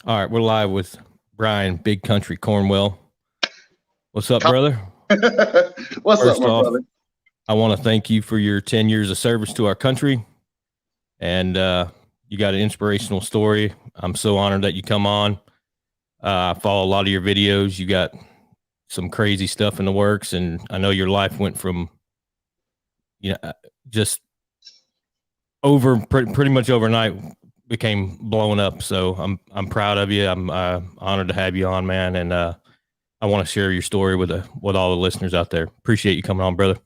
All right, we're live with Brian BigCountry Cornwell. What's up, brother? What's up, First my off, brother? I want to thank you for your 10 years of service to our country. And you got an inspirational story. I'm so honored that you come on. I follow a lot of your videos. You got some crazy stuff in the works. And I know your life went from, just pretty much overnight became blown up. So I'm proud of you. I'm honored to have you on, man. And I want to share your story with all the listeners out there. Appreciate you coming on, brother.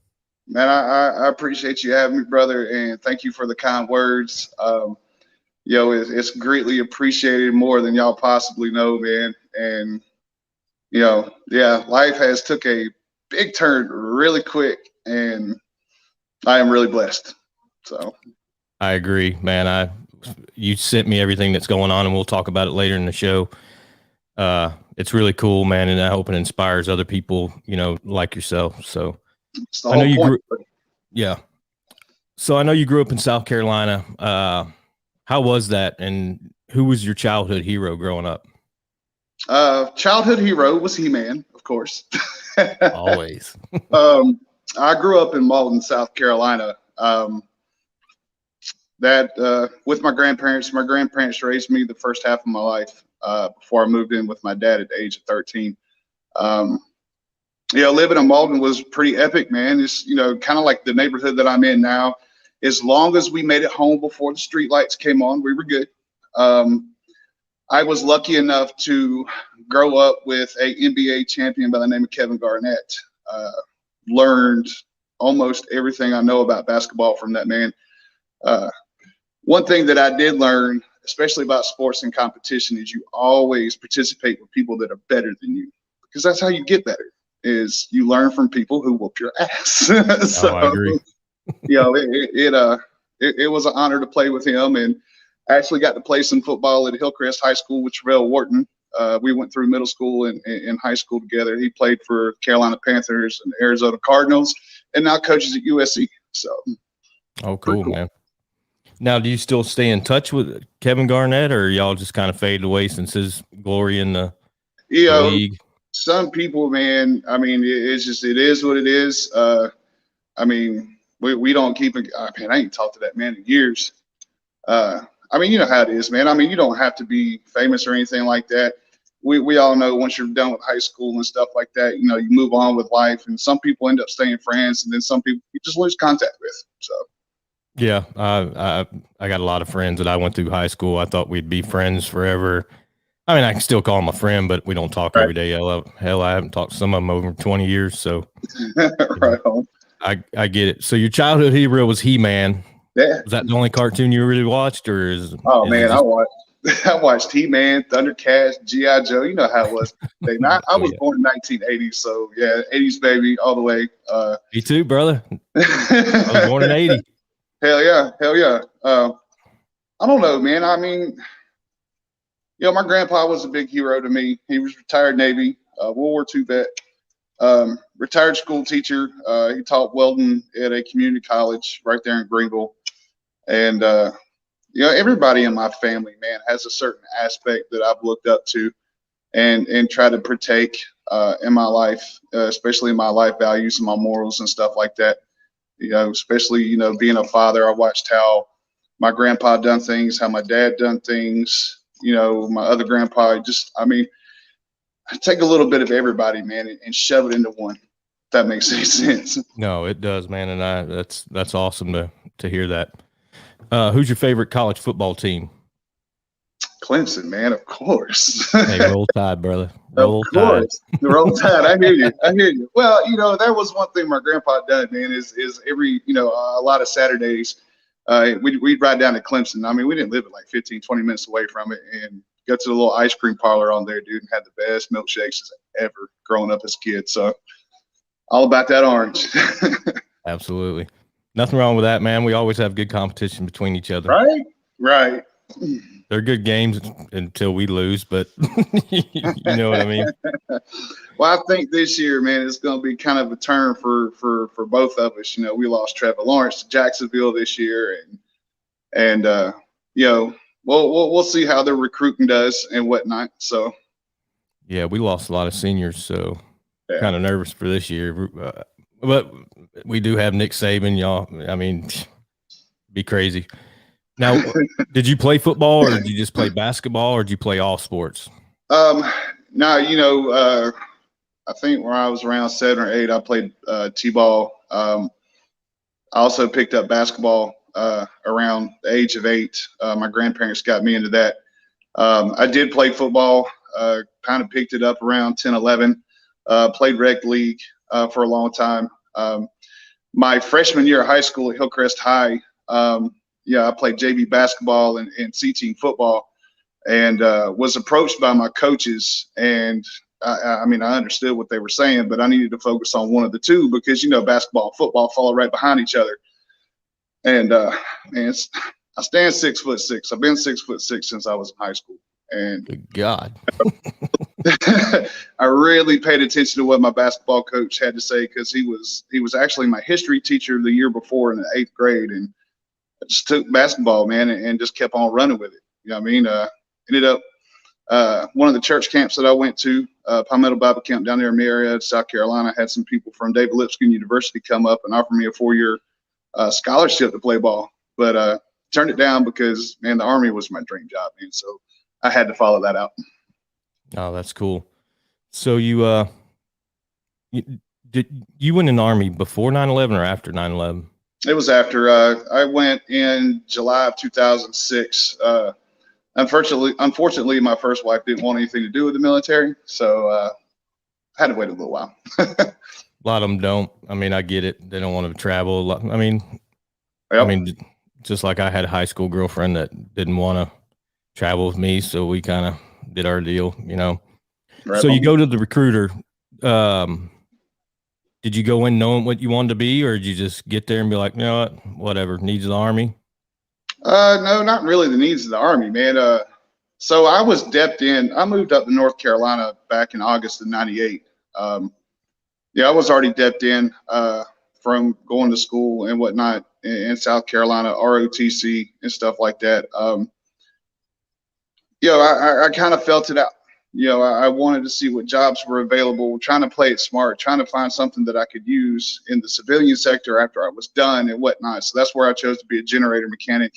Man, I appreciate you having me, brother, and thank you for the kind words. It's greatly appreciated, more than y'all possibly know, man. And yeah, life has took a big turn really quick, and I am really blessed. So I agree, man. You sent me everything that's going on, and we'll talk about it later in the show. It's really cool, man, and I hope it inspires other people, like yourself. So it's the I know whole you point. yeah. So I know you grew up in South Carolina. How was that, and who was your childhood hero growing up? Childhood hero was He-Man, of course. Always. I grew up in Malden, South Carolina. With my grandparents. My grandparents raised me the first half of my life before I moved in with my dad at the age of 13. Living in Malden was pretty epic, man. It's, kind of like the neighborhood that I'm in now. As long as we made it home before the street lights came on, we were good. I was lucky enough to grow up with a NBA champion by the name of Kevin Garnett. Learned almost everything I know about basketball from that man. One thing that I did learn, especially about sports and competition, is you always participate with people that are better than you, because that's how you get better, is you learn from people who whoop your ass. So, I agree. It was an honor to play with him, and I actually got to play some football at Hillcrest High School with Terrell Wharton. We went through middle school and high school together. He played for Carolina Panthers and Arizona Cardinals, and now coaches at USC. So, cool, man. Now, do you still stay in touch with Kevin Garnett, or y'all just kind of faded away since his glory in the league? Some people, man, I mean, it is what it is. We don't keep it. I ain't talked to that man in years. You know how it is, man. I mean, you don't have to be famous or anything like that. We all know once you're done with high school and stuff like that, you move on with life, and some people end up staying friends, and then some people you just lose contact with. So. Yeah, I got a lot of friends that I went through high school. I thought we'd be friends forever. I mean, I can still call them a friend, but we don't talk every day. Hell, I haven't talked to some of them over 20 years. So right on. I get it. So your childhood hero was He-Man. Yeah. Was that the only cartoon you really watched, or I watched He-Man, Thundercats, G.I. Joe. You know how it was. I was born in 1980, so yeah, 80s baby all the way. Me too, brother. I was born in 80. Hell yeah. I don't know, man. I mean, my grandpa was a big hero to me. He was retired Navy, World War II vet, retired school teacher. He taught welding at a community college right there in Greenville. And, everybody in my family, man, has a certain aspect that I've looked up to and try to partake in my life, especially in my life values and my morals and stuff like that. Especially, being a father, I watched how my grandpa done things, how my dad done things, my other grandpa. I take a little bit of everybody, man, and shove it into one. If that makes any sense. No, it does, man. And that's awesome to hear that. Who's your favorite college football team? Clemson, man, of course. Hey, roll Tide, brother. Roll Tide. Roll Tide. I hear you. Well, that was one thing my grandpa done, man, is every, a lot of Saturdays, we'd ride down to Clemson. I mean, we didn't live at like 15, 20 minutes away from it, and go to the little ice cream parlor on there, dude, and had the best milkshakes ever growing up as a kid. So all about that orange. Absolutely. Nothing wrong with that, man. We always have good competition between each other. Right. They're good games until we lose, but you know what I mean? Well, I think this year, man, it's going to be kind of a turn for both of us. We lost Trevor Lawrence to Jacksonville this year, and we'll see how their recruiting does and whatnot. So Yeah, we lost a lot of seniors, so yeah. kind of nervous for this year. But we do have Nick Saban, y'all. I mean, be crazy. Now, did you play football, or did you just play basketball, or did you play all sports? Now, I think when I was around 7 or 8, I played t-ball. I also picked up basketball around the age of 8. My grandparents got me into that. I did play football, kind of picked it up around 10, 11. Played rec league for a long time. My freshman year of high school at Hillcrest High, I played JV basketball and C-team football, and was approached by my coaches. And I mean, I understood what they were saying, but I needed to focus on one of the two because, basketball and football follow right behind each other. And man, I stand 6'6". I've been 6'6" since I was in high school. And Good God. I really paid attention to what my basketball coach had to say, because he was actually my history teacher the year before in the 8th grade, and I just took basketball, man, and just kept on running with it. You know what I mean? Ended up one of the church camps that I went to, Palmetto Bible Camp down there in Marietta, South Carolina. Had some people from David Lipscomb University come up and offer me a 4-year scholarship to play ball, but turned it down because, man, the Army was my dream job, man. So I had to follow that out. Oh, that's cool. So you went in the Army before 9/11 or after 9/11? It was after. I went in July of 2006. Unfortunately, my first wife didn't want anything to do with the military, so I had to wait a little while. A lot of them don't. I mean, I get it. They don't want to travel a lot. I mean, just like I had a high school girlfriend that didn't want to travel with me, so we kind of did our deal, Right. So you go to the recruiter. Did you go in knowing what you wanted to be, or did you just get there and be like, you know what, whatever, needs of the Army? No, not really the needs of the Army, man. So I was depped in. I moved up to North Carolina back in August of '98. I was already depped in from going to school and whatnot in South Carolina, ROTC and stuff like that. I kind of felt it out. I wanted to see what jobs were available, trying to play it smart, trying to find something that I could use in the civilian sector after I was done and whatnot. So that's where I chose to be a generator mechanic.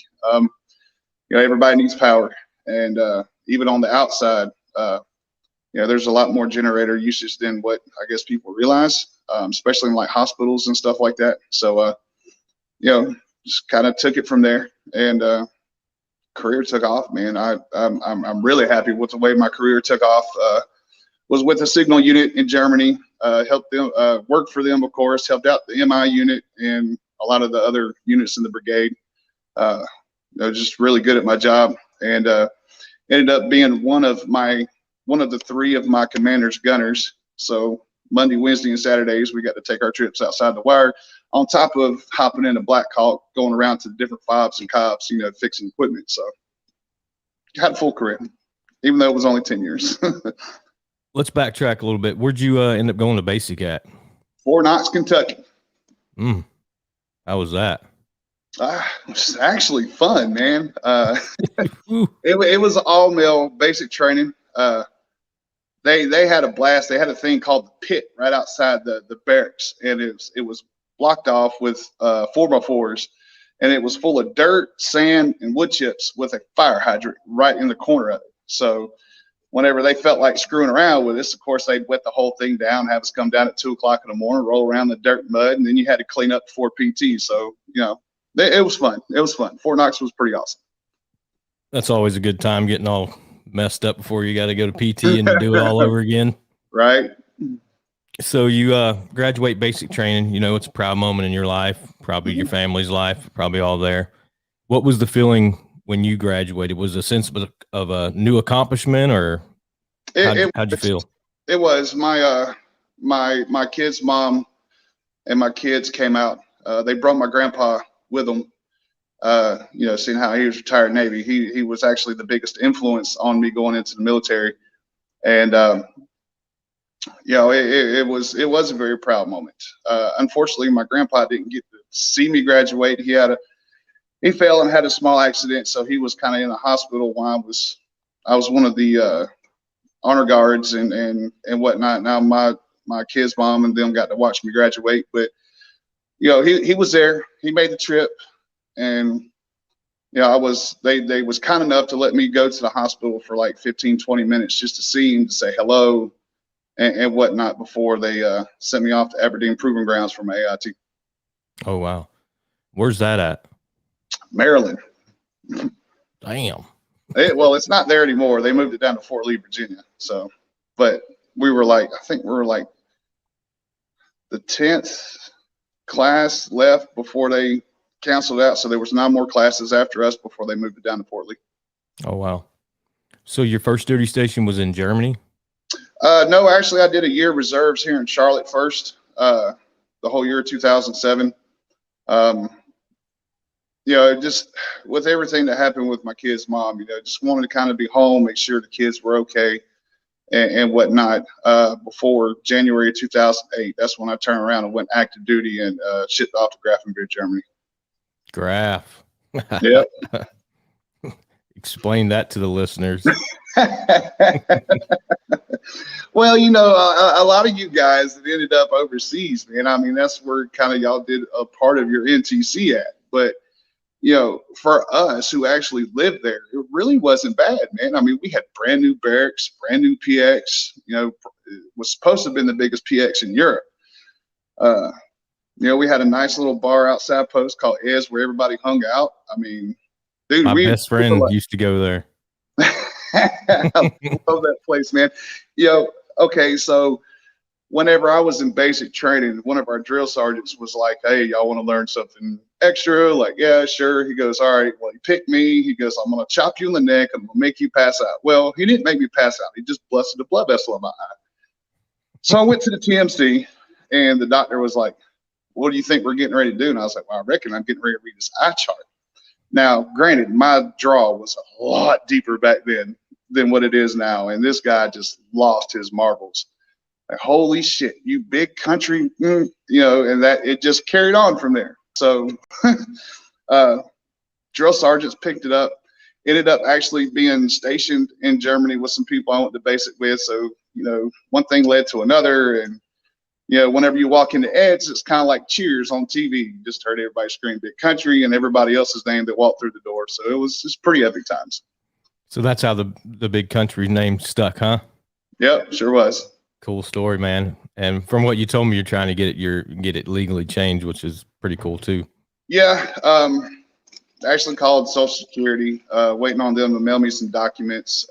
Everybody needs power, and even on the outside, there's a lot more generator usage than what I guess people realize, especially in like hospitals and stuff like that. So, just kind of took it from there, and career took off, man. I'm really happy with the way my career took off. Was with a signal unit in Germany, helped them, worked for them, of course, helped out the MI unit and a lot of the other units in the brigade. Just really good at my job, and ended up being one of the 3 of my commander's gunners. So Monday, Wednesday, and Saturdays, we got to take our trips outside the wire, on top of hopping in a Black Hawk, going around to different fobs and cops, fixing equipment. So had a full career, even though it was only 10 years. Let's backtrack a little bit. Where'd you end up going to basic at? Fort Knox, Kentucky. How was that? It was actually fun, man. It was all male basic training. They had a blast. They had a thing called the pit right outside the barracks, and it was blocked off with 4x4s, and it was full of dirt, sand, and wood chips with a fire hydrant right in the corner of it. So whenever they felt like screwing around with us, of course, they'd wet the whole thing down, have us come down at 2 o'clock in the morning, roll around the dirt and mud, and then you had to clean up before PT. So, it was fun. It was fun. Fort Knox was pretty awesome. That's always a good time, getting all messed up before you got to go to PT and do it all over again. Right. So you graduate basic training. It's a proud moment in your life, probably your family's life, probably all there. What was the feeling when you graduated? Was a sense of a new accomplishment, or how'd you feel? It was my kid's mom and my kids came out. They brought my grandpa with them. Seeing how he was retired Navy, he was actually the biggest influence on me going into the military, and it was a very proud moment. Unfortunately, my grandpa didn't get to see me graduate. He had he fell and had a small accident, so he was kind of in the hospital while I was one of the honor guards and whatnot. Now my kid's mom and them got to watch me graduate, but he was there. He made the trip, and they was kind enough to let me go to the hospital for like 15-20 minutes just to see him, to say hello and whatnot before they sent me off to Aberdeen Proving Grounds for my AIT. Oh wow, where's that at? Maryland. Damn. Well, it's not there anymore. They moved it down to Fort Lee, Virginia. So, but I think we were like the 10th class left before they canceled out. So there was 9 more classes after us before they moved it down to Fort Lee. Oh wow. So your first duty station was in Germany? No, actually I did a year reserves here in Charlotte first, the whole year of 2007. Just with everything that happened with my kid's mom, just wanted to kind of be home, make sure the kids were okay and whatnot. Before January 2008, that's when I turned around and went active duty and shipped off to Grafenwoehr, Germany. Graf. Yep. Explain that to the listeners. Well, a lot of you guys that ended up overseas, man. I mean, that's where kind of y'all did a part of your NTC at. But for us who actually lived there, it really wasn't bad, man. I mean, we had brand new barracks, brand new PX. It was supposed to have been the biggest PX in Europe. We had a nice little bar outside post called Ez where everybody hung out. I mean, dude, my best friend used to go there. I love that place, man. Okay, so whenever I was in basic training, one of our drill sergeants was like, "Hey, y'all want to learn something extra?" Like, yeah, sure. He goes, "All right, well, he picked me." He goes, "I'm going to chop you in the neck. I'm going to make you pass out." Well, he didn't make me pass out. He just busted a blood vessel in my eye. So I went to the TMC, and the doctor was like, "What do you think we're getting ready to do?" And I was like, "Well, I reckon I'm getting ready to read this eye chart." Now, granted, my draw was a lot deeper back then than what it is now, and this guy just lost his marbles. Like, holy shit, you big country, and that it just carried on from there. So drill sergeants picked it up, ended up actually being stationed in Germany with some people I went to basic with. So, one thing led to another. And, whenever you walk into Ed's, it's kind of like Cheers on TV. You just heard everybody scream big country and everybody else's name that walked through the door. So it was just pretty epic times. So that's how the big country name stuck, huh? Yep, sure was. Cool story, man. And from what you told me, you're trying to get it legally changed, which is pretty cool too. Yeah, actually called Social Security, waiting on them to mail me some documents.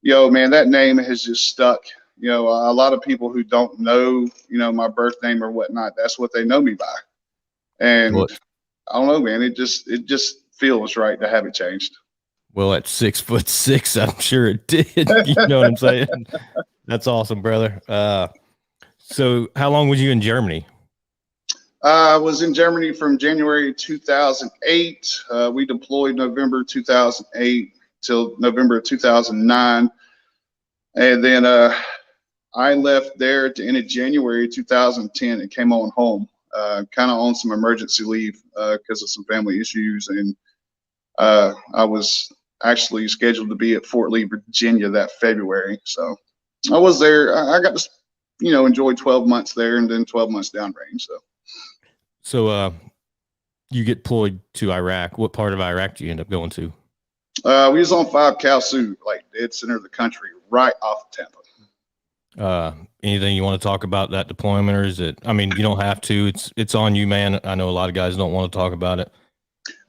Man, that name has just stuck. A lot of people who don't know, my birth name or whatnot, that's what they know me by. And I don't know, man, it just feels right to have it changed. Well, at 6'6", I'm sure it did. You know what I'm saying? That's awesome, brother. So how long was you in Germany? I was in Germany from January 2008. We deployed November 2008 till November 2009. And then I left there at the end of January 2010 and came on home, kind of on some emergency leave because of some family issues. And I was actually scheduled to be at Fort Lee, Virginia that February. So I was there. I got to, enjoy 12 months there and then 12 months downrange. So you get deployed to Iraq. What part of Iraq do you end up going to? We was on 5 Cal Sioux, like dead center of the country, right off of Tampa. Anything you want to talk about that deployment, or is it? I mean, you don't have to. It's on you, man. I know a lot of guys don't want to talk about it.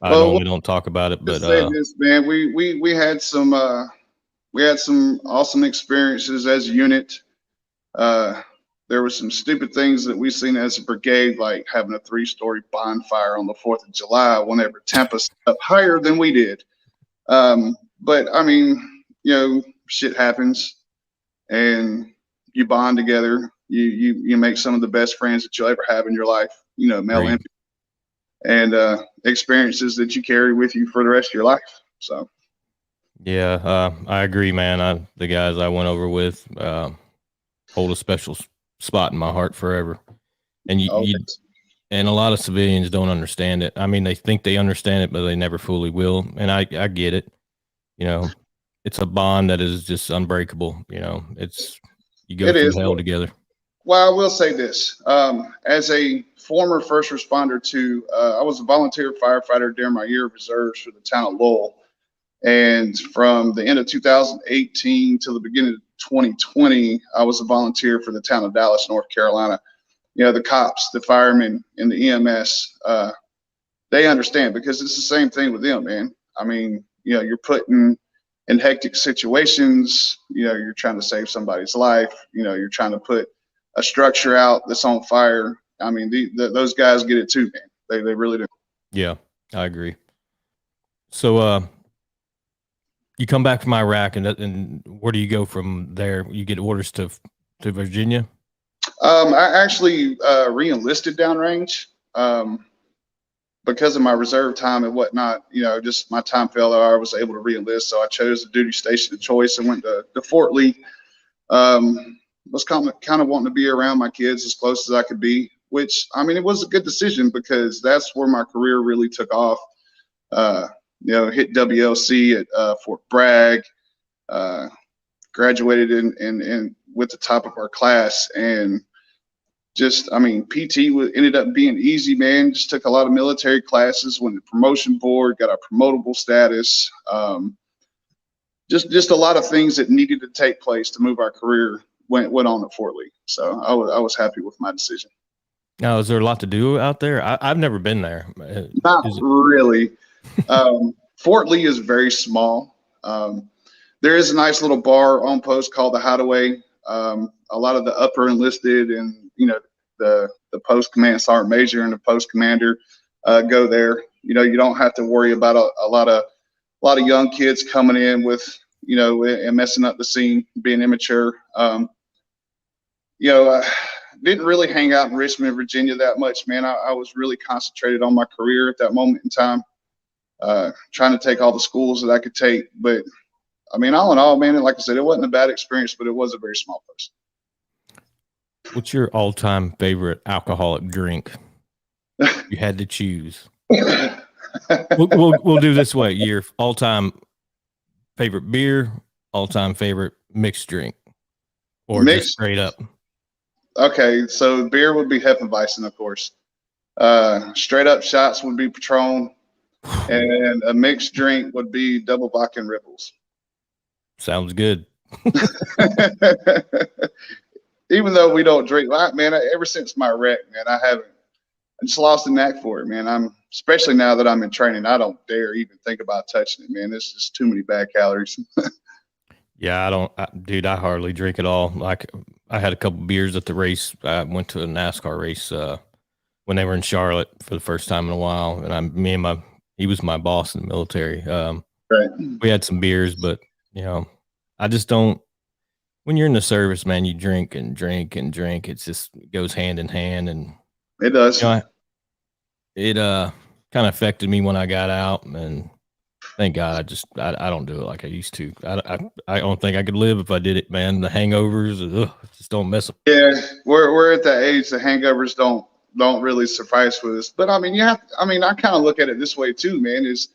I normally don't talk about it, but say this, man, we had some awesome experiences as a unit. There were some stupid things that we seen as a brigade, like having a 3-story bonfire on the 4th of July whenever Tampa's up higher than we did. But I mean, shit happens and you bond together. You make some of the best friends that you'll ever have in your life, male and experiences that you carry with you for the rest of your life. So. Yeah, I agree, man. The guys I went over with hold a special spot in my heart forever. And And a lot of civilians don't understand it. I mean, they think they understand it, but they never fully will. And I get it. You know, it's a bond that is just unbreakable. You know, it's you go It through is. hell together. Well, I will say this. As a former first responder I was a volunteer firefighter during my year of reserves for the town of Lowell. And from the end of 2018 to the beginning of 2020, I was a volunteer for the town of Dallas, North Carolina. You know, the cops, the firemen, and the EMS, they understand because it's the same thing with them, man. I mean, you know, you're putting in hectic situations, you know, you're trying to save somebody's life, you know, you're trying to put a structure out that's on fire. I mean, those guys get it too, man. They really do. Yeah, I agree. So, you come back from Iraq, and where do you go from there? You get orders to Virginia. I actually re-enlisted downrange because of my reserve time and whatnot. You know, just my time fell out. I was able to re-enlist, so I chose the duty station of choice and went to Fort Lee. Was kind of wanting to be around my kids as close as I could be, which I mean, it was a good decision because that's where my career really took off. You know, hit WLC at Fort Bragg, graduated in with the top of our class, and just, I mean, PT ended up being easy, man. Just took a lot of military classes, went to promotion board, got a promotable status. Just a lot of things that needed to take place to move our career went on at Fort Lee. So I was happy with my decision. Now, is there a lot to do out there? I've never been there. Not really. Fort Lee is very small. There is a nice little bar on post called the Hideaway. A lot of the upper enlisted and, you know, the post command sergeant major and the post commander go there. You know, you don't have to worry about a lot of young kids coming in with, you know, and messing up the scene, being immature. You know, I didn't really hang out in Richmond, Virginia that much, man. I was really concentrated on my career at that moment in time, trying to take all the schools that I could take. But I mean, all in all, man, like I said, it wasn't a bad experience, but it was a very small place. What's your all-time favorite alcoholic drink? You had to choose. We'll do this way. Your all-time favorite beer, all-time favorite mixed drink, or just straight up. Okay, so beer would be Hefeweizen, of course. Straight up shots would be Patron, and a mixed drink would be double vodka and Ripples. Sounds good. Even though we don't drink, man, ever since my wreck, man, I just lost the knack for it, man. Especially now that I'm in training, I don't dare even think about touching it, man. It's just too many bad calories. Yeah, dude, I hardly drink at all. Like, I had a couple beers at the race. I went to a NASCAR race when they were in Charlotte for the first time in a while, and he was my boss in the military. Right. We had some beers, but you know, I just don't. When you're in the service, man, you drink and drink and drink. It goes hand in hand, and it does. You know, it kind of affected me when I got out, and thank God I don't do it like I used to. I don't think I could live if I did it, man. The hangovers, just don't mess up. Yeah, we're at that age. The hangovers don't really suffice with us. But I mean, I kind of look at it this way too, man. Is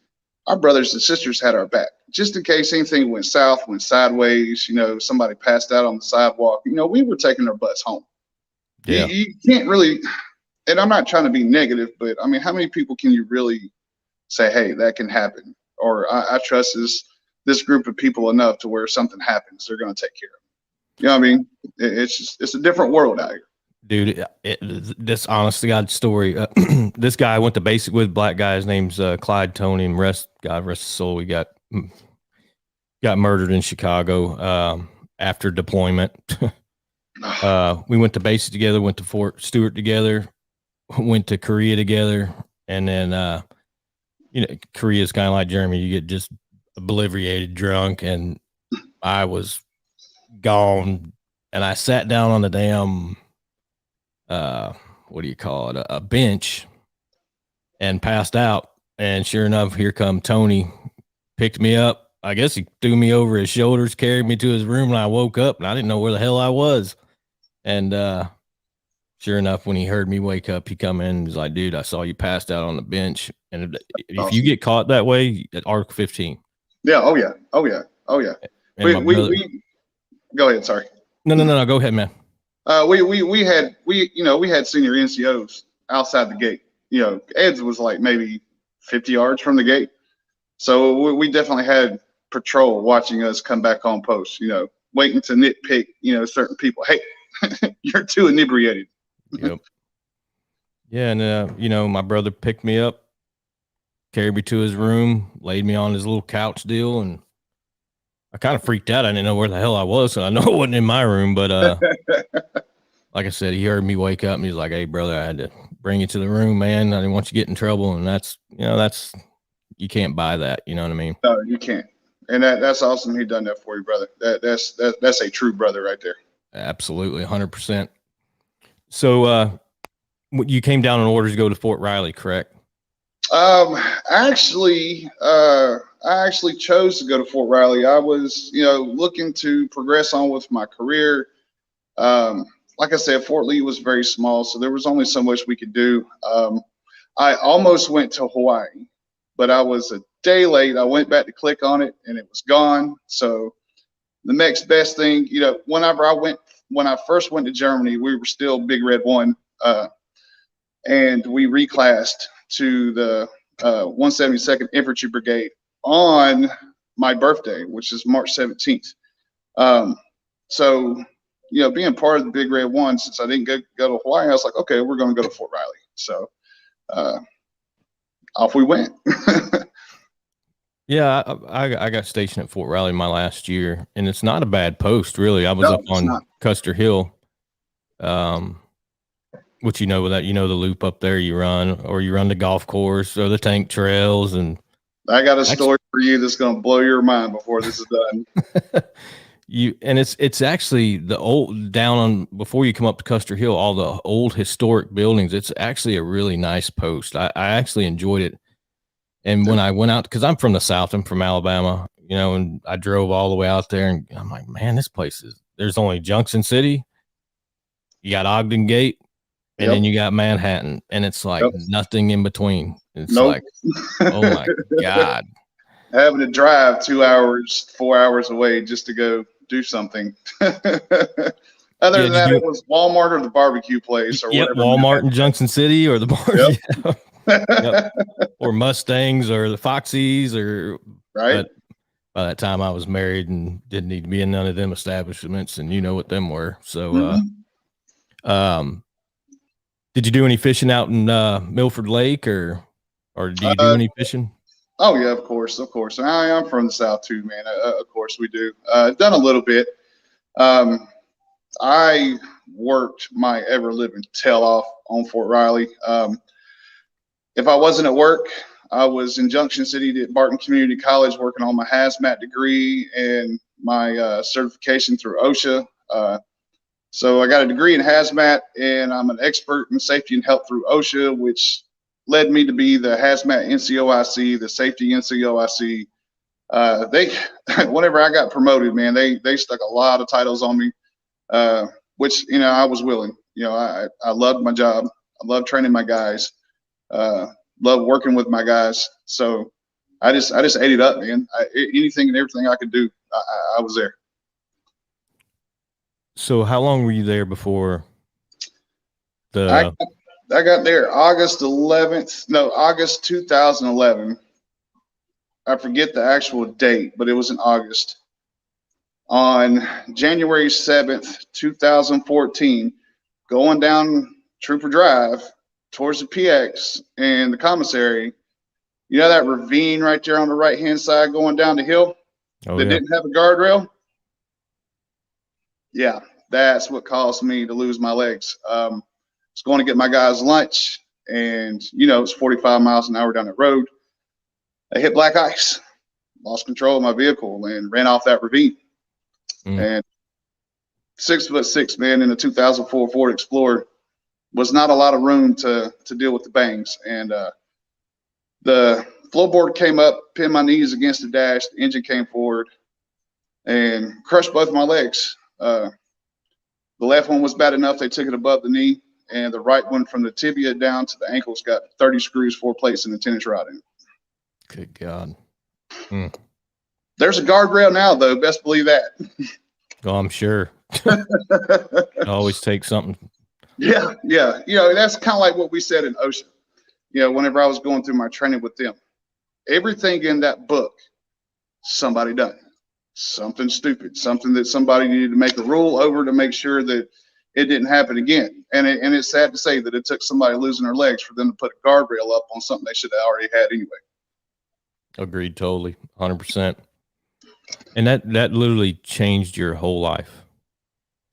our brothers and sisters had our back just in case anything went south, went sideways. You know, somebody passed out on the sidewalk. You know, we were taking their butts home. Yeah, you can't really. And I'm not trying to be negative, but I mean, how many people can you really say, hey, that can happen? Or I trust this group of people enough to where something happens, they're going to take care of it. You know what I mean? It's a different world out here. Dude, this honest to God story. This guy I went to basic with, black guy. His name's Clyde Tony, and God rest his soul. He got murdered in Chicago after deployment. We went to basic together, went to Fort Stewart together, went to Korea together, and then you know, Korea's kind of like Germany. You get just obliviated drunk, and I was gone, and I sat down on the damn what do you call it, a bench, and passed out. And sure enough, here come Tony, picked me up. I guess he threw me over his shoulders, carried me to his room, and I woke up, and I didn't know where the hell I was. And Sure enough, when he heard me wake up, he come in and was like, dude, I saw you passed out on the bench. And if you get caught that way, at Article 15. Yeah. Oh yeah. Oh yeah. Oh yeah. And We go ahead. Sorry. No. Go ahead, man. We had senior NCOs outside the gate. Ed's was like maybe 50 yards from the gate. So we definitely had patrol watching us come back on post, waiting to nitpick, certain people. Hey, you're too inebriated. Yep. Yeah. And, my brother picked me up, carried me to his room, laid me on his little couch deal. And I kind of freaked out. I didn't know where the hell I was. So I know it wasn't in my room, but, like I said, he heard me wake up and he's like, hey brother, I had to bring you to the room, man. I didn't want you to get in trouble. And that's, you can't buy that. You know what I mean? No, you can't. And that's awesome. He done that for you, brother. That's a true brother right there. Absolutely. 100%. So, you came down on orders to go to Fort Riley, correct? Actually, I actually chose to go to Fort Riley. I was, looking to progress on with my career. Like I said, Fort Lee was very small, so there was only so much we could do. I almost went to Hawaii, but I was a day late. I went back to click on it and it was gone. So the next best thing, when I first went to Germany, we were still Big Red 1, and we reclassed to the 172nd Infantry Brigade on my birthday, which is March 17th. So, being part of the Big Red 1, since I didn't go to Hawaii, I was like, okay, we're going to go to Fort Riley. So off we went. Yeah, I got stationed at Fort Riley my last year, and it's not a bad post, really. I was up on Custer Hill, which the loop up there you run, or you run the golf course or the tank trails. And I got a story for you that's going to blow your mind before this is done. It's actually the old down on before you come up to Custer Hill, all the old historic buildings. It's actually a really nice post. I actually enjoyed it. And when I went out, because I'm from the South, I'm from Alabama, and I drove all the way out there, and I'm like, man, this place there's only Junction City, you got Ogden Gate, and then you got Manhattan, and it's like nothing in between. It's like, oh my God. Having to drive 2 hours, 4 hours away just to go do something. Other than that, it was Walmart or the barbecue place or whatever. Walmart in Junction City or the bar. Yep. Or Mustangs or the Foxies right. But by that time I was married and didn't need to be in none of them establishments, and you know what them were. So, did you do any fishing out in Milford Lake or do you do any fishing? Oh yeah, of course. I'm from the South too, man. Of course we do. Done a little bit. I worked my ever living tail off on Fort Riley. If I wasn't at work, I was in Junction City at Barton Community College working on my hazmat degree and my certification through OSHA. So I got a degree in hazmat, and I'm an expert in safety and health through OSHA, which led me to be the hazmat NCOIC, the safety NCOIC. Whenever I got promoted, man, they stuck a lot of titles on me, which, I was willing. I loved my job. I loved training my guys. Love working with my guys. So I just ate it up, man. Anything and everything I could do, I was there. So how long were you there before I got there August 2011. I forget the actual date, but it was in August. On January 7th, 2014, going down Trooper Drive towards the PX and the commissary, that ravine right there on the right-hand side going down the hill didn't have a guardrail? Yeah, that's what caused me to lose my legs. I was going to get my guys lunch, and, it's 45 miles an hour down the road. I hit black ice, lost control of my vehicle, and ran off that ravine. And 6'6", man, in a 2004 Ford Explorer was not a lot of room to deal with the bangs. And the floorboard came up, pinned my knees against the dash, the engine came forward and crushed both my legs. The left one was bad enough they took it above the knee, and the right one from the tibia down to the ankle's got 30 screws, 4 plates, and a 10-inch rod in it. Good God. There's a guardrail now, though. Best believe that. Oh, I'm sure. Always take something. Yeah. You know, that's kind of like what we said in OSHA. You know, whenever I was going through my training with them, everything in that book, somebody done something stupid, something that somebody needed to make a rule over to make sure that it didn't happen again. And it's sad to say that it took somebody losing their legs for them to put a guardrail up on something they should have already had anyway. Agreed, totally, 100%. And that literally changed your whole life.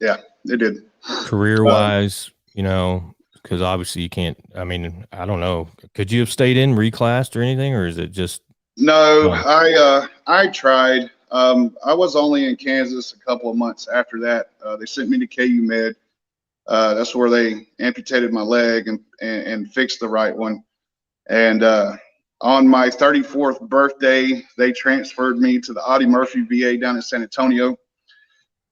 Yeah, it did. Career-wise, you know, because obviously you can't. I mean, I don't know. Could you have stayed in, reclassed, or anything, or is it just? No, I tried. I was only in Kansas a couple of months after that. They sent me to KU Med. That's where they amputated my leg and fixed the right one. And on my 34th birthday, they transferred me to the Audie Murphy VA down in San Antonio,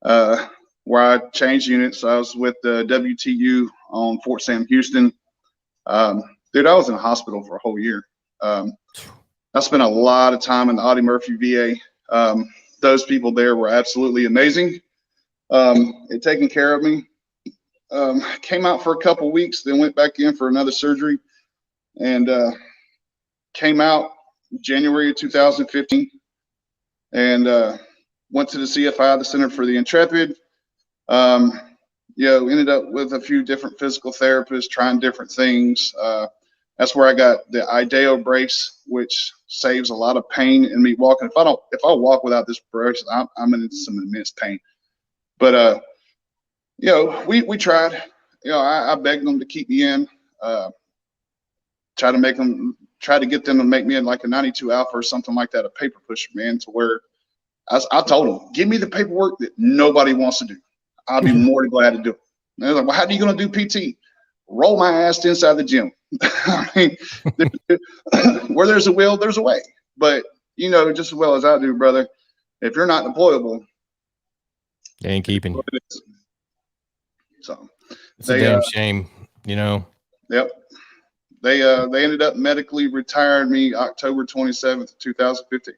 where I changed units. I was with the WTU on Fort Sam Houston. Dude, I was in the hospital for a whole year. I spent a lot of time in the Audie Murphy VA. Those people there were absolutely amazing at taking care of me. Came out for a couple weeks, then went back in for another surgery, and came out January of 2015, and went to the CFI, the Center for the Intrepid. You know, ended up with a few different physical therapists, trying different things. That's where I got the IDEO brace, which saves a lot of pain in me walking. If I walk without this brace, I'm in some immense pain. But you know, we tried. You know, I begged them to keep me in. Try to get them to make me in like a 92 Alpha or something like that, a paper pusher, man, to where I told them, give me the paperwork that nobody wants to do. I'll be more than glad to do it. And they're like, well, how are you going to do PT? Roll my ass inside the gym. I mean, where there's a will, there's a way. But, you know, just as well as I do, brother, if you're not deployable, they ain't keeping you. So it's a damn shame, you know. Yep. They ended up medically retiring me October 27th, 2015.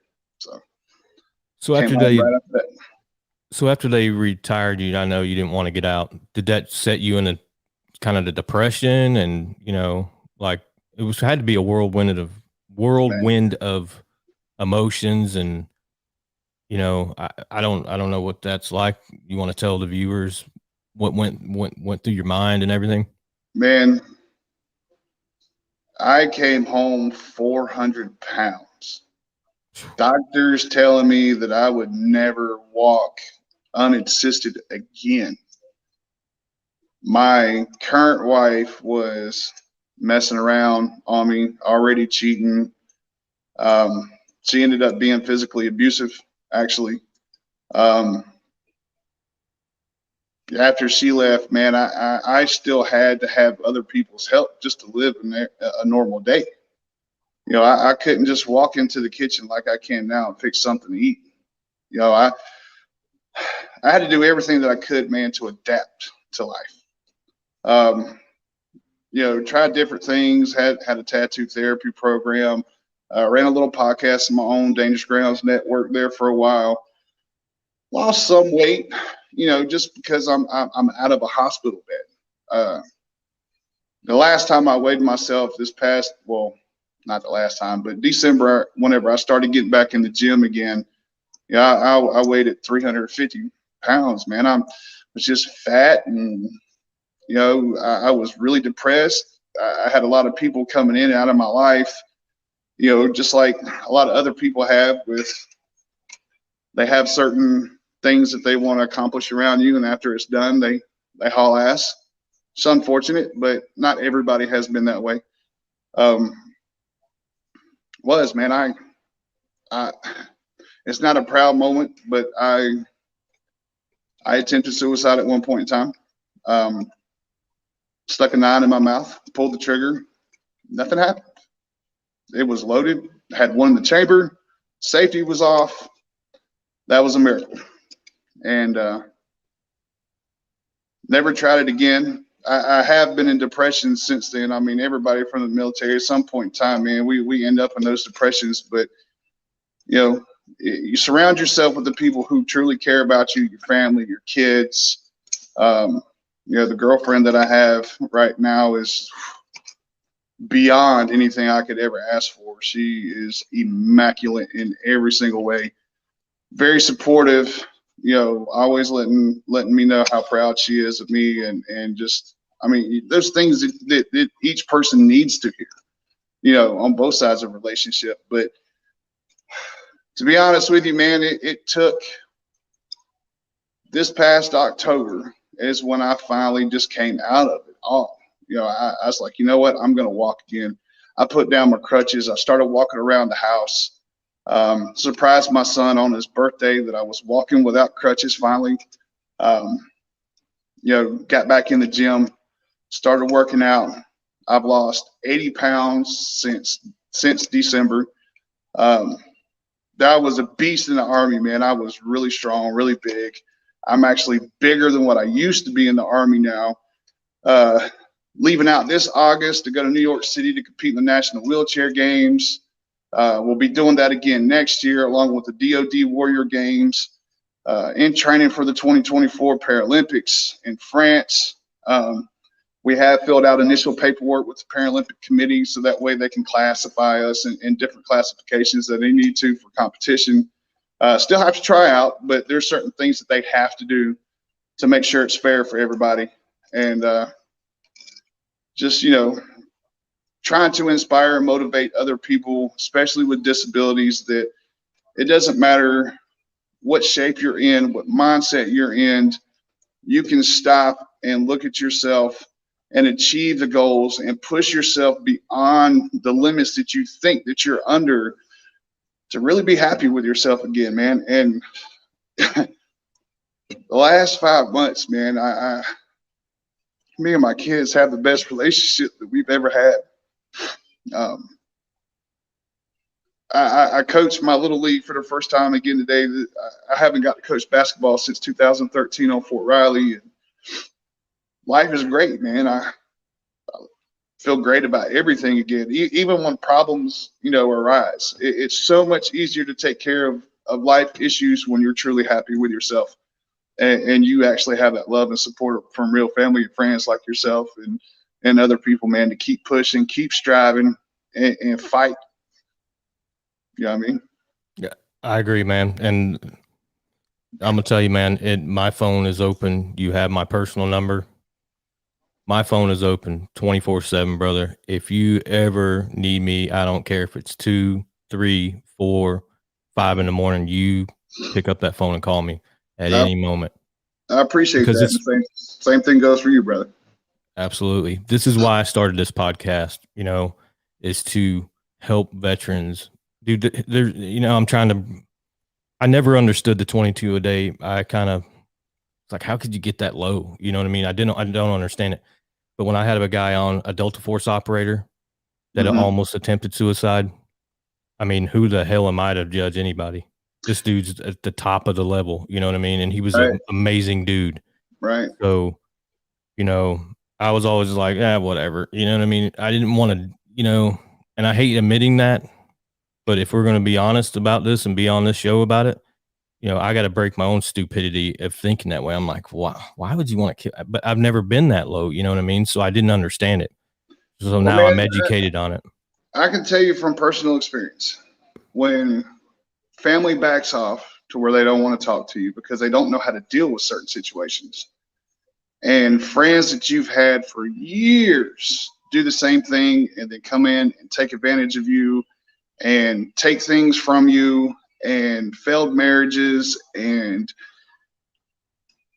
So after they retired you, I know you didn't want to get out. Did that set you in a kind of the depression? And, you know, like had to be a whirlwind of emotions. And, you know, I don't know what that's like. You want to tell the viewers what went through your mind and everything? Man, I came home 400 pounds. Doctors telling me that I would never walk unassisted again. My current wife was messing around on me, already cheating. She ended up being physically abusive, actually. After she left, man, I still had to have other people's help just to live a normal day. You know, I couldn't just walk into the kitchen like I can now and fix something to eat. You know, I had to do everything that I could, man, to adapt to life. You know, tried different things, had a tattoo therapy program, ran a little podcast on my own, Dangerous Grounds Network there for a while. Lost some weight, you know, just because I'm out of a hospital bed. The last time I weighed myself not the last time, but December, whenever I started getting back in the gym again, yeah, I weighed at 350 pounds, man. I was just fat, and, you know, I was really depressed. I had a lot of people coming in and out of my life, you know, just like a lot of other people have they have certain things that they want to accomplish around you, and after it's done, they haul ass. It's unfortunate, but not everybody has been that way. Man, it's not a proud moment, but I attempted suicide at one point in time. Stuck a 9 in my mouth, pulled the trigger, nothing happened. It was loaded, had one in the chamber, safety was off. That was a miracle. And never tried it again. I have been in depression since then. I mean, everybody from the military at some point in time, man, we end up in those depressions. But you know, you surround yourself with the people who truly care about you, your family, your kids. You know, the girlfriend that I have right now is beyond anything I could ever ask for. She is immaculate in every single way. Very supportive, you know, always letting me know how proud she is of me, and just, I mean, there's things that each person needs to hear, you know, on both sides of a relationship. But to be honest with you, man, it took this past October is when I finally just came out of it all. You know, I was like, you know what, I'm gonna walk again. I put down my crutches. I started walking around the house. Surprised my son on his birthday that I was walking without crutches finally. You know, got back in the gym, started working out. I've lost 80 pounds since December. That was a beast in the Army, man. I was really strong, really big. I'm actually bigger than what I used to be in the Army now. Leaving out this August to go to New York City to compete in the National Wheelchair Games. We'll be doing that again next year, along with the DoD Warrior Games, in training for the 2024 Paralympics in France. We have filled out initial paperwork with the Paralympic Committee, so that way they can classify us in different classifications that they need to for competition. Still have to try out, but there's certain things that they have to do to make sure it's fair for everybody. And just, you know, trying to inspire and motivate other people, especially with disabilities, that it doesn't matter what shape you're in, what mindset you're in, you can stop and look at yourself and achieve the goals and push yourself beyond the limits that you think that you're under to really be happy with yourself again, man. And the last 5 months, man, me and my kids have the best relationship that we've ever had. I coached my little league for the first time again today. I haven't got to coach basketball since 2013 on Fort Riley. And life is great, man. I feel great about everything again, even when problems, you know, arise. It's so much easier to take care of life issues when you're truly happy with yourself. And you actually have that love and support from real family and friends like yourself and other people, man, to keep pushing, keep striving, and fight. You know what I mean? Yeah, I agree, man. And I'm gonna tell you, man, my phone is open. You have my personal number. My phone is open 24/7, brother. If you ever need me, I don't care if it's 2, 3, 4, 5 in the morning, you pick up that phone and call me at any moment. I appreciate because that. Same thing goes for you, brother. Absolutely. This is why I started this podcast, you know, is to help veterans. Dude, there, you know, I never understood the 22 a day. I kind of, it's like, how could you get that low? You know what I mean? I don't understand it. But when I had a guy on, a Delta Force operator that almost attempted suicide, I mean, who the hell am I to judge anybody? This dude's at the top of the level, you know what I mean? And he was an amazing dude. Right. So, you know, I was always like, whatever. You know what I mean? I didn't want to, you know, and I hate admitting that, but if we're going to be honest about this and be on this show about it, you know, I got to break my own stupidity of thinking that way. I'm like, why would you want to kill? But I've never been that low. You know what I mean? So I didn't understand it. So now I'm educated on it. I can tell you from personal experience, when family backs off to where they don't want to talk to you because they don't know how to deal with certain situations, and friends that you've had for years do the same thing and then come in and take advantage of you and take things from you, and failed marriages, and,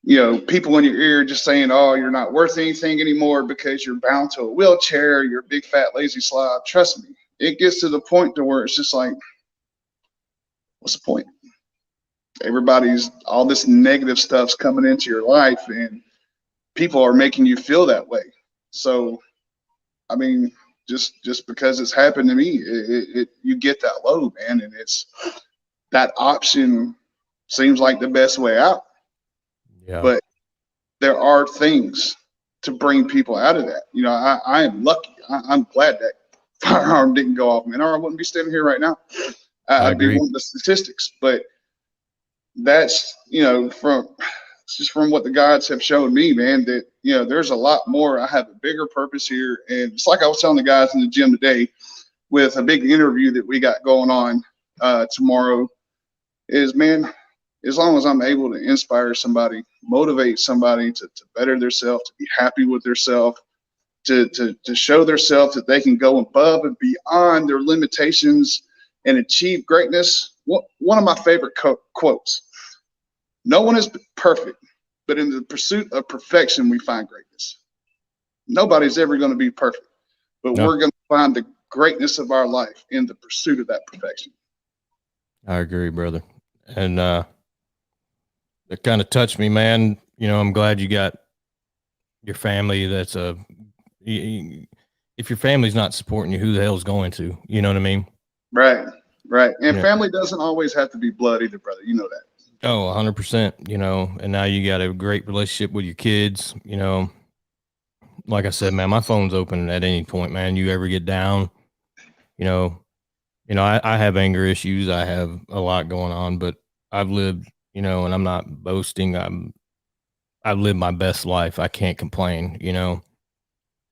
you know, people in your ear just saying, oh, you're not worth anything anymore because you're bound to a wheelchair, you're a big fat lazy slob. Trust me, it gets to the point to where it's just like, what's the point? All this negative stuff's coming into your life, and people are making you feel that way. So, I mean, just because it's happened to me, you get that low, man, and it's that option seems like the best way out. Yeah. But there are things to bring people out of that. You know, I am lucky. I'm glad that firearm didn't go off, man, or I wouldn't be standing here right now. I I'd be agree. one of the statistics. But that's, you know, it's just from what the gods have shown me, man, that, you know, there's a lot more. I have a bigger purpose here. And it's like I was telling the guys in the gym today with a big interview that we got going on tomorrow is, man, as long as I'm able to inspire somebody, motivate somebody to better themselves, to be happy with themselves, to show themselves that they can go above and beyond their limitations and achieve greatness. One of my favorite quotes: "No one is perfect, but in the pursuit of perfection, we find greatness." Nobody's ever going to be perfect, but No, we're going to find the greatness of our life in the pursuit of that perfection. I agree, brother. And it kind of touched me, man. You know, I'm glad you got your family. If your family's not supporting you, who the hell's going to? You know what I mean? Right, right. And Yeah. family doesn't always have to be blood either, brother. You know that. Oh, 100%. You know, and now you got a great relationship with your kids. You know, like I said, man, my phone's open at any point, man. You ever get down, you know, I have anger issues. I have a lot going on, but I've lived, you know, and I'm not boasting. I've lived my best life. I can't complain, you know,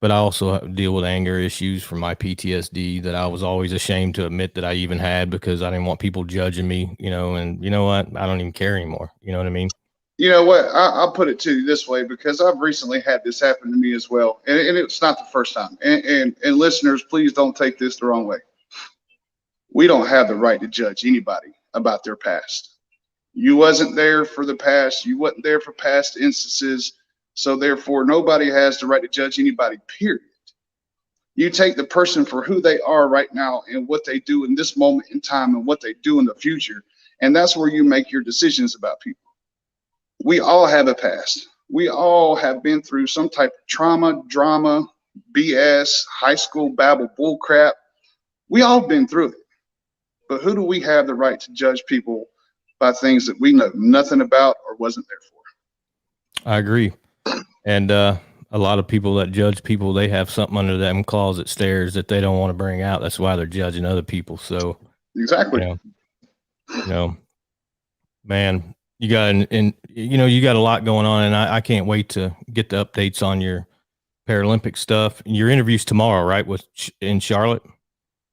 but I also deal with anger issues from my PTSD that I was always ashamed to admit that I even had because I didn't want people judging me, you know, and you know what? I don't even care anymore. You know what I mean? You know what? I'll put it to you this way, because I've recently had this happen to me as well, and it's not the first time. And listeners, please don't take this the wrong way. We don't have the right to judge anybody about their past. You wasn't there for the past. You wasn't there for past instances. So therefore, nobody has the right to judge anybody, period. You take the person for who they are right now and what they do in this moment in time and what they do in the future. And that's where you make your decisions about people. We all have a past. We all have been through some type of trauma, drama, BS, high school babble, bull crap. We all been through it. But who do we have the right to judge people by things that we know nothing about or wasn't there for? I agree. And a lot of people that judge people, they have something under them closet stairs that they don't want to bring out. That's why they're judging other people. So, Exactly. you know, man, you got you got a lot going on, and I can't wait to get the updates on your Paralympic stuff. Your interview's tomorrow, right? In Charlotte.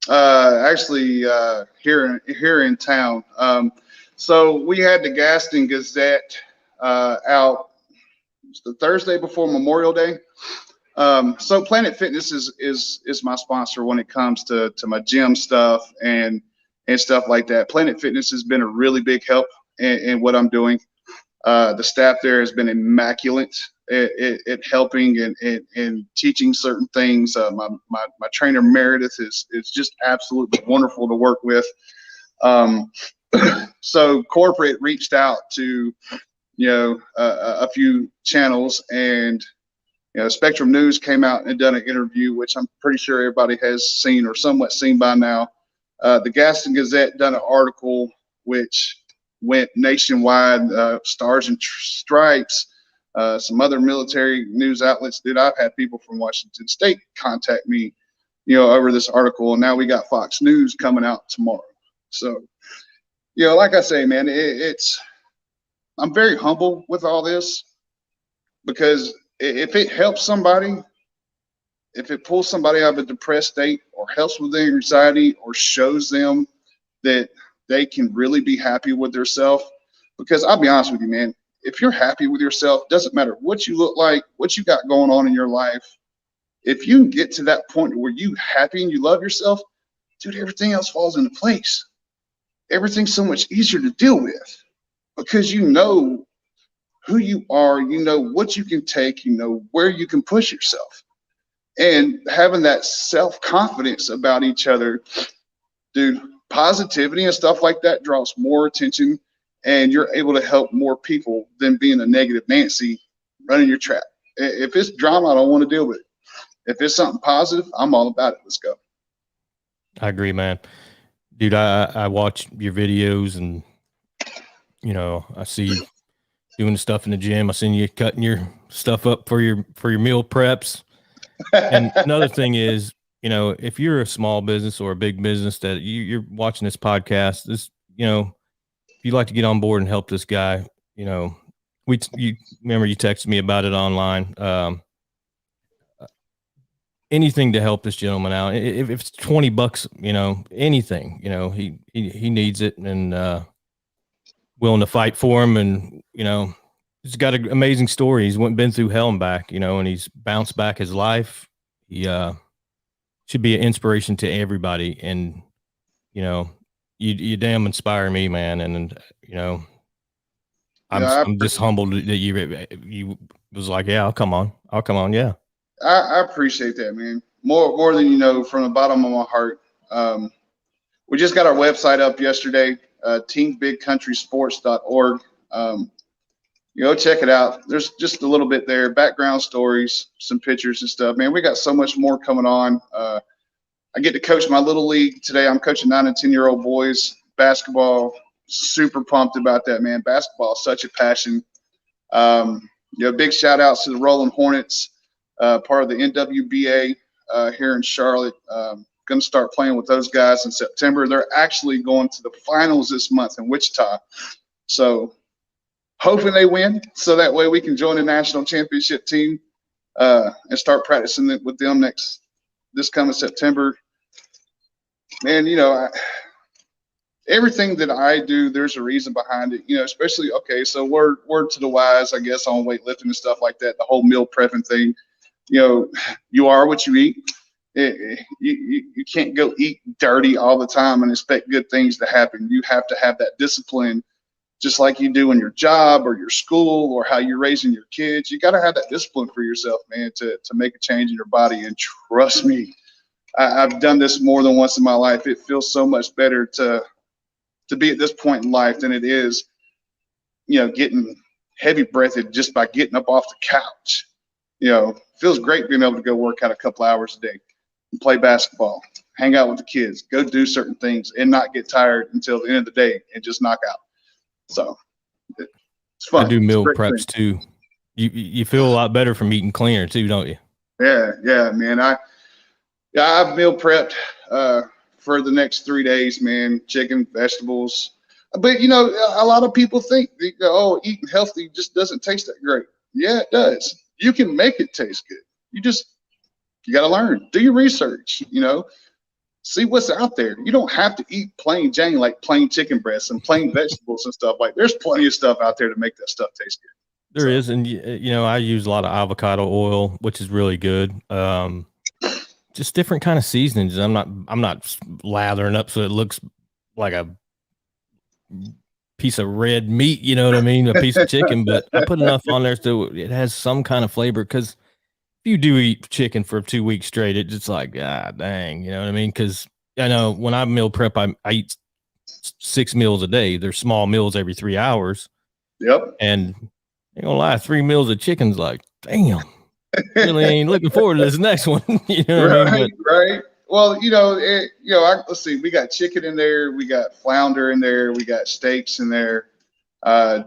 Actually, here in town. So we had the Gaston Gazette out the Thursday before Memorial Day. So Planet Fitness is my sponsor when it comes to my gym stuff and stuff like that. Planet Fitness has been a really big help in what I'm doing. The staff there has been immaculate at helping and teaching certain things. My trainer Meredith is just absolutely wonderful to work with. So corporate reached out to a few channels, and Spectrum News came out and done an interview, which I'm pretty sure everybody has seen or somewhat seen by now. The Gaston Gazette done an article which went nationwide. Stars and Stripes, some other military news outlets. Dude, I've had people from Washington State contact me, over this article, and now we got Fox News coming out tomorrow. So, like I say, man, I'm very humble with all this, because if it helps somebody, if it pulls somebody out of a depressed state or helps with their anxiety or shows them that they can really be happy with themselves, because I'll be honest with you, man, if you're happy with yourself, doesn't matter what you look like, what you got going on in your life. If you get to that point where you happy and you love yourself, dude, everything else falls into place. Everything's so much easier to deal with, because you know who you are, you know what you can take, you know where you can push yourself. And having that self-confidence about each other, dude, positivity and stuff like that draws more attention, and you're able to help more people than being a negative Nancy running your trap. If it's drama, I don't want to deal with it. If it's something positive, I'm all about it. Let's go. I agree, man. Dude, I watch your videos, and I see doing stuff in the gym. I seen you cutting your stuff up for your meal preps. And another thing is, you know, if you're a small business or a big business that you're watching this podcast, this, you know, if you'd like to get on board and help this guy, you know, you remember you texted me about it online. Anything to help this gentleman out. If it's $20, you know, anything, you know, he needs it, and willing to fight for him. And, you know, he's got an amazing story. He's been through hell and back, you know, and he's bounced back his life. He should be an inspiration to everybody. And, you know, you damn inspire me, man. And, you know, I'm just humbled that you was like, yeah, I'll come on. Yeah. I appreciate that, man. More than you know, from the bottom of my heart. We just got our website up yesterday, teambigcountrysports.org. You know, check it out. There's just a little bit there, background stories, some pictures and stuff. Man, we got so much more coming on. I get to coach my little league today. I'm coaching 9 and 10-year-old boys basketball. Super pumped about that, man. Basketball is such a passion. You know, big shout outs to the Rolling Hornets. Part of the NWBA here in Charlotte. Going to start playing with those guys in September. They're actually going to the finals this month in Wichita. So hoping they win, so that way we can join the national championship team and start practicing with them this coming September. Man, you know, everything that I do, there's a reason behind it. You know, especially, okay, so word to the wise, I guess, on weightlifting and stuff like that, the whole meal prepping thing. You know, you are what you eat. You can't go eat dirty all the time and expect good things to happen. You have to have that discipline, just like you do in your job or your school or how you're raising your kids. You got to have that discipline for yourself, man, to make a change in your body. And trust me, I've done this more than once in my life. It feels so much better to be at this point in life than it is, you know, getting heavy breathed just by getting up off the couch. You know, feels great being able to go work out a couple hours a day and play basketball, hang out with the kids, go do certain things and not get tired until the end of the day and just knock out. So it's fun. I do meal preps too. You feel a lot better from eating cleaner too, don't you? Yeah, man. I've meal prepped for the next 3 days, man. Chicken, vegetables. But, you know, a lot of people think, oh, eating healthy just doesn't taste that great. Yeah, it does. You can make it taste good. You got to learn. Do your research, you know. See what's out there. You don't have to eat plain Jane, like plain chicken breasts and plain vegetables and stuff. Like, there's plenty of stuff out there to make that stuff taste good. There is. And, you know, I use a lot of avocado oil, which is really good. Just different kind of seasonings. I'm not lathering up so it looks like a piece of red meat, you know what I mean? A piece of chicken, but I put enough on there so it has some kind of flavor. Because if you do eat chicken for 2 weeks straight, it's just like, dang, you know what I mean? Because I know when I meal prep, I eat 6 meals a day. There's small meals every 3 hours. Yep. And ain't gonna lie, 3 meals of chicken's like, damn, really ain't looking forward to this next one. You know what I mean? Right. Well, you know, let's see. We got chicken in there. We got flounder in there. We got steaks in there.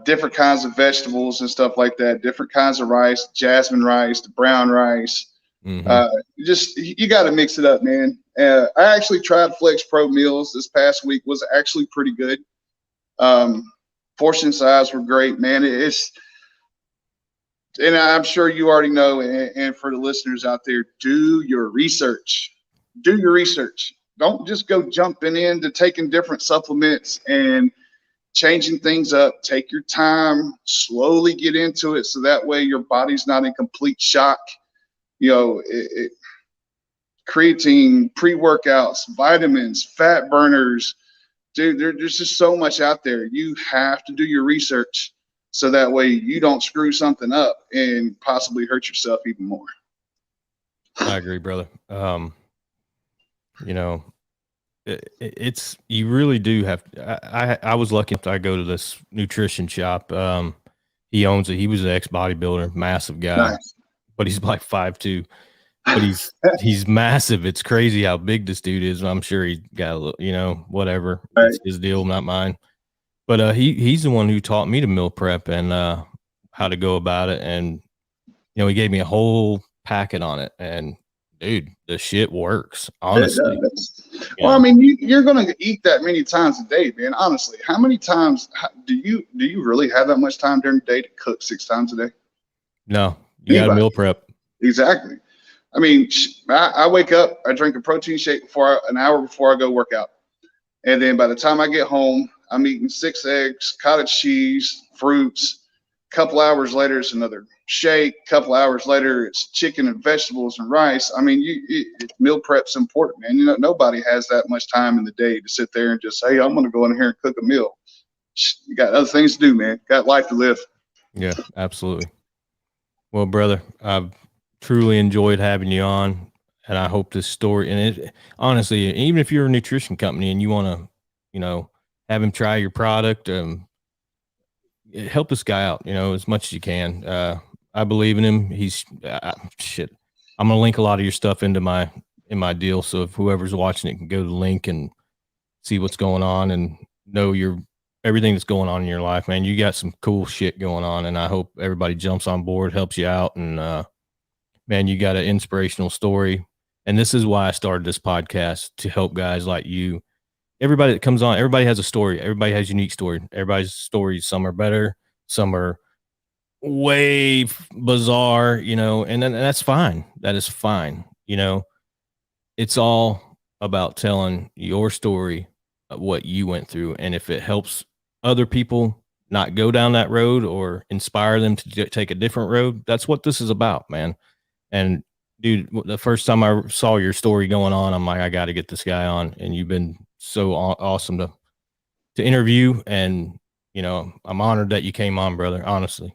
Different kinds of vegetables and stuff like that. Different kinds of rice, jasmine rice, the brown rice. Mm-hmm. You got to mix it up, man. I actually tried Flex Pro meals this past week. Was actually pretty good. Portion size were great, man. And I'm sure you already know. And for the listeners out there, do your research. Do your research. Don't just go jumping into taking different supplements and changing things up. Take your time, slowly get into it, so that way your body's not in complete shock. You know, creatine, pre-workouts, vitamins, fat burners. Dude, there's just so much out there. You have to do your research so that way you don't screw something up and possibly hurt yourself even more. I agree, brother. You know, it's you really do have to, I was lucky enough to I go to this nutrition shop. He owns it. He was an ex-bodybuilder, massive guy. Nice. But he's like 5'2", but he's massive. It's crazy how big this dude is. I'm sure he got a little, you know, whatever. Right. It's his deal, not mine. But he's the one who taught me to meal prep, and how to go about it. And, he gave me a whole packet on it, and dude, the shit works, honestly. Well, I mean, you're going to eat that many times a day, man. Honestly, how many times do you really have that much time during the day to cook 6 times a day? No, you got to meal prep. Exactly. I mean, I wake up, I drink a protein shake an hour before I go work out. And then by the time I get home, I'm eating 6 eggs, cottage cheese, fruits. A couple hours later, it's another shake. A couple hours later, it's chicken and vegetables and rice. I mean, meal prep's important, man. Nobody has that much time in the day to sit there and just say, hey, I'm going to go in here and cook a meal. You got other things to do, man. Got life to live. Yeah, absolutely. Well, brother, I've truly enjoyed having you on, and I hope this story, and it honestly, even if you're a nutrition company and you want to, have him try your product, help this guy out, as much as you can. I believe in him. He's shit. I'm going to link a lot of your stuff in my deal. So if whoever's watching it can go to the link and see what's going on and know everything that's going on in your life, man. You got some cool shit going on, and I hope everybody jumps on board, helps you out. And, man, you got an inspirational story. And this is why I started this podcast, to help guys like you. Everybody that comes on, everybody has a story. Everybody has a unique story. Everybody's stories, some are better, some are way bizarre, and that's fine. That is fine. It's all about telling your story of what you went through. And if it helps other people not go down that road or inspire them to take a different road, that's what this is about, man. And dude, the first time I saw your story going on, I'm like, I got to get this guy on. And you've been so awesome to interview. And, I'm honored that you came on, brother, honestly.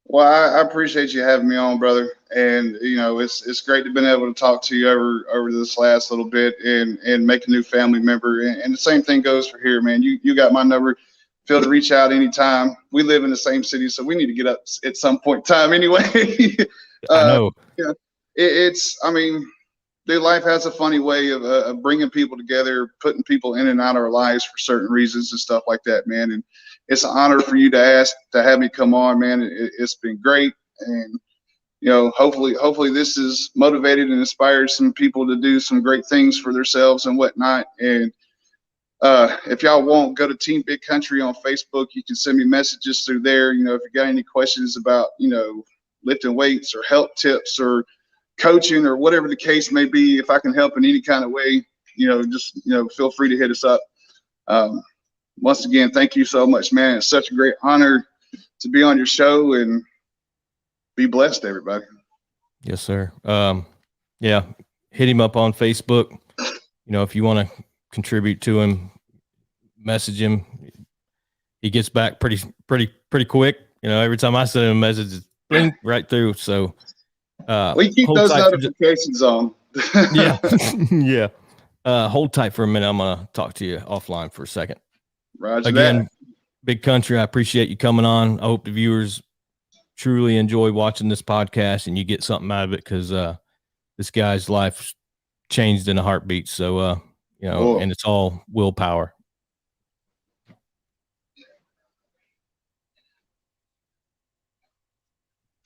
Well, I appreciate you having me on, brother. And, it's great to have been able to talk to you over this last little bit and make a new family member. And the same thing goes for here, man. You got my number. Feel to reach out anytime. We live in the same city, so we need to get up at some point in time anyway. I know. I mean, dude, life has a funny way of bringing people together, putting people in and out of our lives for certain reasons and stuff like that, man. And it's an honor for you to have me come on, man. It's been great. And, hopefully this has motivated and inspired some people to do some great things for themselves and whatnot. And if y'all won't go to Team Big Country on Facebook, you can send me messages through there. If you got any questions about, lifting weights or health tips or coaching or whatever the case may be, if I can help in any kind of way, just, feel free to hit us up. Once again, thank you so much, man. It's such a great honor to be on your show, and be blessed, everybody. Yes, sir. Yeah. Hit him up on Facebook. If you want to contribute to him, message him. He gets back pretty quick. Every time I send him a message, it's blink right through. So, we keep those notifications on. Yeah. Yeah. Hold tight for a minute. I'm going to talk to you offline for a second. Roger Again, that. Big Country, I appreciate you coming on. I hope the viewers truly enjoy watching this podcast and you get something out of it, because this guy's life changed in a heartbeat. So, Cool. And it's all willpower.